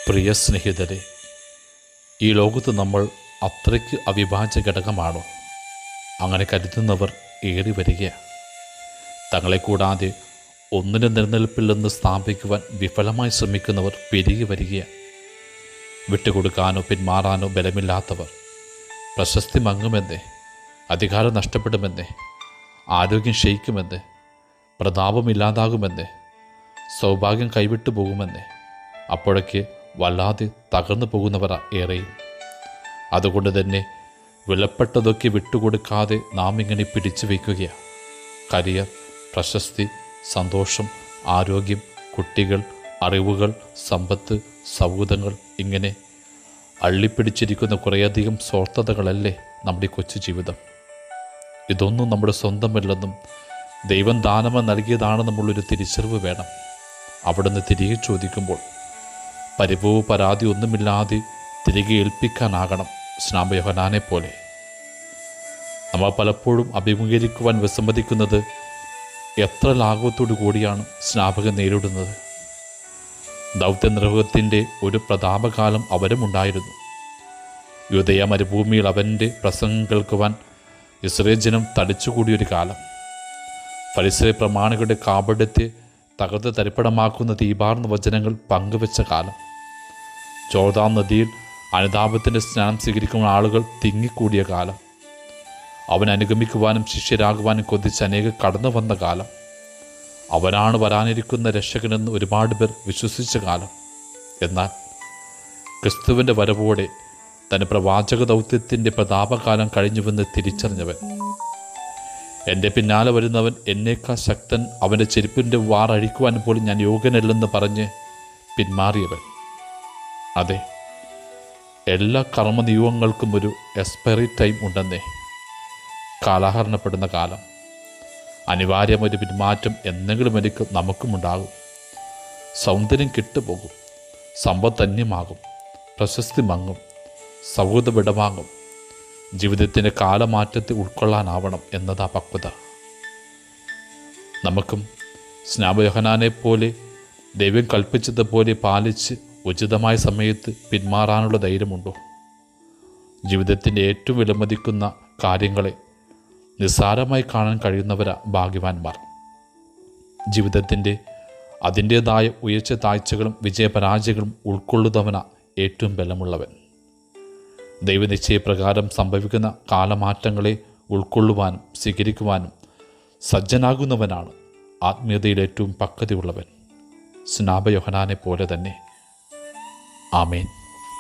പ്രിയ സ്നേഹിതരെ, ഈ ലോകത്ത് നമ്മൾ അത്രയ്ക്ക് അവിഭാജ്യ ഘടകമാണോ? അങ്ങനെ കരുതുന്നവർ ഏറി വരികയാണ്. തങ്ങളെ കൂടാതെ ഒന്നിനും നിലനിൽപ്പില്ലെന്ന് സ്ഥാപിക്കുവാൻ വിഫലമായി ശ്രമിക്കുന്നവർ പെരുകി വരികയാണ്. വിട്ടുകൊടുക്കാനോ പിന്മാറാനോ ബലമില്ലാത്തവർ, പ്രശസ്തി മങ്ങുമെന്നേ, അധികാരം നഷ്ടപ്പെടുമെന്നേ, ആരോഗ്യം ക്ഷയിക്കുമെന്നേ, പ്രതാപമില്ലാതാകുമെന്നേ, സൗഭാഗ്യം കൈവിട്ടു പോകുമെന്നേ, അപ്പോഴൊക്കെ വല്ലാതെ തകർന്നു പോകുന്നവർ ഏറെയും. അതുകൊണ്ട് തന്നെ വിലപ്പെട്ടതൊക്കെ വിട്ടുകൊടുക്കാതെ നാം ഇങ്ങനെ പിടിച്ചു വയ്ക്കുകയാണ്. കരിയർ, പ്രശസ്തി, സന്തോഷം, ആരോഗ്യം, കുട്ടികൾ, അറിവുകൾ, സമ്പത്ത്, സൗഹൃദങ്ങൾ, ഇങ്ങനെ അള്ളിപ്പിടിച്ചിരിക്കുന്ന കുറേയധികം സ്വാർത്ഥതകളല്ലേ നമ്മുടെ കൊച്ചു ജീവിതം. ഇതൊന്നും നമ്മുടെ സ്വന്തമല്ലെന്നും ദൈവം ദാനമായി നൽകിയതാണെന്നുമുള്ളൊരു തിരിച്ചറിവ് വേണം. അവിടുന്ന് തിരികെ ചോദിക്കുമ്പോൾ പരിഭവ പരാതി ഒന്നുമില്ലാതെ തിരികെ ഏൽപ്പിക്കാനാകണം സ്നാപക യോഹന്നാനെ പോലെ. നമ്മൾ പലപ്പോഴും അഭിമുഖീകരിക്കുവാൻ വിസമ്മതിക്കുന്നത് എത്ര ലാഘവത്തോടു കൂടിയാണ് സ്നാപകൻ നേരിടുന്നത്. ദൗത്യനിർവഹത്തിൻ്റെ ഒരു പ്രതാപകാലം അവരുമുണ്ടായിരുന്നു. യൂദയ മരുഭൂമിയിൽ അവൻ്റെ പ്രസംഗം കേൾക്കുവാൻ ഇസ്രായേൽ ജനം തടിച്ചുകൂടിയൊരു കാലം. ഫരിസേയ പ്രമാണികളുടെ കാപട്യത്തെ തകർത്ത് തരിപ്പണമാക്കുന്ന തീപാർന്ന വചനങ്ങൾ പങ്കുവെച്ച കാലം. ജോർദാൻ നദിയിൽ അനുതാപത്തിൻ്റെ സ്നാനം സ്വീകരിക്കുന്ന ആളുകൾ തിങ്ങിക്കൂടിയ കാലം. അവൻ അനുഗമിക്കുവാനും ശിഷ്യരാകുവാനും കൊതിച്ച് അനേകം കടന്നു വന്ന കാലം. അവനാണ് വരാനിരിക്കുന്ന രക്ഷകനെന്ന് ഒരുപാട് പേർ വിശ്വസിച്ച കാലം. എന്നാൽ ക്രിസ്തുവിൻ്റെ വരവോടെ തൻ്റെ പ്രവാചക ദൗത്യത്തിൻ്റെ പ്രതാപകാലം കഴിഞ്ഞുവെന്ന് തിരിച്ചറിഞ്ഞവൻ, എൻ്റെ പിന്നാലെ വരുന്നവൻ എന്നേക്കാൾ ശക്തൻ, അവൻ്റെ ചെരുപ്പിൻ്റെ വാറഴിക്കുവാൻ പോലും ഞാൻ യോഗ്യനല്ലെന്ന് പറഞ്ഞ് പിന്മാറിയവൻ. അതെ, എല്ലാ കർമ്മനിയമങ്ങൾക്കും ഒരു എക്സ്പയറി ടൈം ഉണ്ടെന്നേ. കാലഹരണപ്പെടുന്ന കാലം, അനിവാര്യമൊരു പിന്മാറ്റം എന്തെങ്കിലും എനിക്ക് നമുക്കുമുണ്ടാകും. സൗന്ദര്യം കിട്ടുപോകും, സമ്പത്ത് അന്യമാകും, പ്രശസ്തി മങ്ങും, സൗഹൃദം വിടവാങ്ങും. ജീവിതത്തിൻ്റെ കാലമാറ്റത്തെ ഉൾക്കൊള്ളാനാവണം എന്നതാ പക്വത. നമുക്കും സ്നാപക യോഹന്നാനെ പോലെ ദൈവം കൽപ്പിച്ചതുപോലെ പാലിച്ച് ഉചിതമായ സമയത്ത് പിന്മാറാനുള്ള ധൈര്യമുണ്ടോ? ജീവിതത്തിൻ്റെ ഏറ്റവും വിലമതിക്കുന്ന കാര്യങ്ങളെ നിസ്സാരമായി കാണാൻ കഴിയുന്നവരാ ഭാഗ്യവാന്മാർ. ജീവിതത്തിൻ്റെ അതിൻ്റേതായ ഉയർച്ച താഴ്ചകളും വിജയപരാജയങ്ങളും ഉൾക്കൊള്ളുന്നവനാ ഏറ്റവും ബലമുള്ളവൻ. ദൈവനിശ്ചയപ്രകാരം സംഭവിക്കുന്ന കാലമാറ്റങ്ങളെ ഉൾക്കൊള്ളുവാനും സ്വീകരിക്കുവാനും സജ്ജനാകുന്നവനാണ് ആത്മീയതയിൽ ഏറ്റവും പക്വതയുള്ളവൻ. സ്നാപക യോഹന്നാനെ പോലെ തന്നെ. ആമേൻ.